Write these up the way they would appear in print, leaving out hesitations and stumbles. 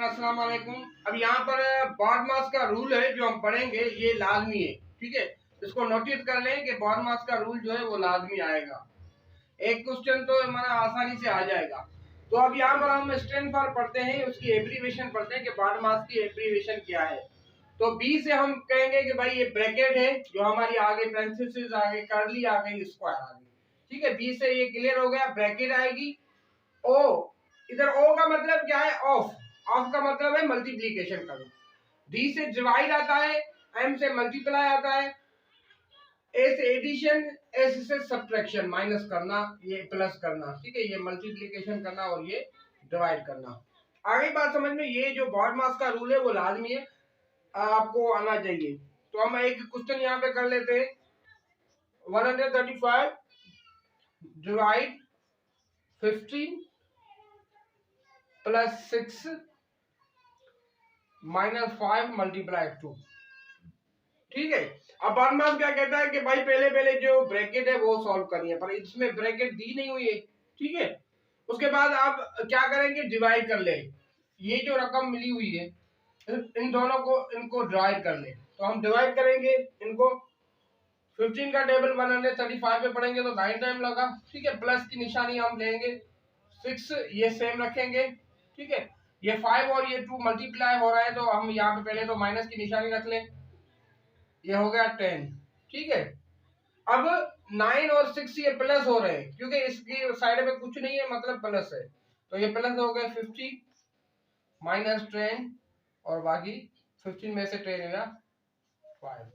अस्सलाम वालेकुम। अब यहाँ पर BODMAS का रूल है जो हम पढ़ेंगे, ये लाजमी है। ठीक है, इसको नोटिस कर लें कि BODMAS का रूल जो है वो लाजमी आएगा। एक क्वेश्चन तो हमारा आसानी से आ जाएगा। तो अब यहाँ पर हम स्ट्रेंथ फॉर पढ़ते हैं, उसकी एब्रीविएशन पढ़ते हैं कि BODMAS की एब्रीविएशन क्या है। तो बी से हम कहेंगे कि भाई ये ब्रैकेट है, जो हमारी आगे पैरेंथेसिस आ गई, कर्ली आ गई, स्क्वायर आ गई। ठीक है, बी से ये क्लियर हो गया। ब्रैकेट आएगी। ओ, इधर ओ का मतलब क्या है? ऑफ। ऑफ का मतलब है मल्टीप्लीकेशन करना। डी से डिवाइड आता है, एम से मल्टीप्लाई आता है, ए से एडिशन, एस से सब्ट्रैक्शन, माइनस करना, ये प्लस करना। ठीक है, ये मल्टीप्लीकेशन करना और ये डिवाइड करना। आगे बात समझ में, ये जो BODMAS का रूल है वो लाजमी है, आपको आना चाहिए। तो हम एक क्वेश्चन यहाँ पे कर लेते हैं। 135 डिवाइड 15 प्लस 6 -5 मल्टीप्लाई 2। ठीक है, अब BODMAS क्या कहता है कि भाई पहले जो ब्रैकेट है वो सॉल्व करनी है, पर इसमें ब्रैकेट दी नहीं हुई है। ठीक है, उसके बाद आप क्या करेंगे? डिवाइड कर ले। ये जो रकम मिली हुई है इन दोनों को, इनको डिवाइड कर ले। तो हम डिवाइड करेंगे इनको। 15 का टेबल 135 पे पढ़ेंगे तो 9 टाइम लगा। ठीक है, प्लस की निशानी हम लेंगे। 6 ये सेम रखेंगे। ठीक है, ये 5 और ये 2 मल्टीप्लाई हो रहा है, तो हम यहाँ पे पहले तो माइनस की निशानी रख लें। ये हो गया 10। ठीक है, अब 9 और 6 ये प्लस हो रहे हैं, क्योंकि इसकी साइड में कुछ नहीं है, मतलब प्लस है, तो ये प्लस हो गए। 50 -10 और बाकी 15 में से 10 गया 5।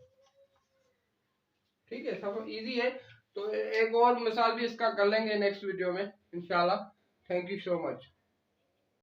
ठीक है, सब इजी है। तो एक और मिसाल भी इसका कर लेंगे नेक्स्ट वीडियो में इंशाल्लाह। Thank you so much.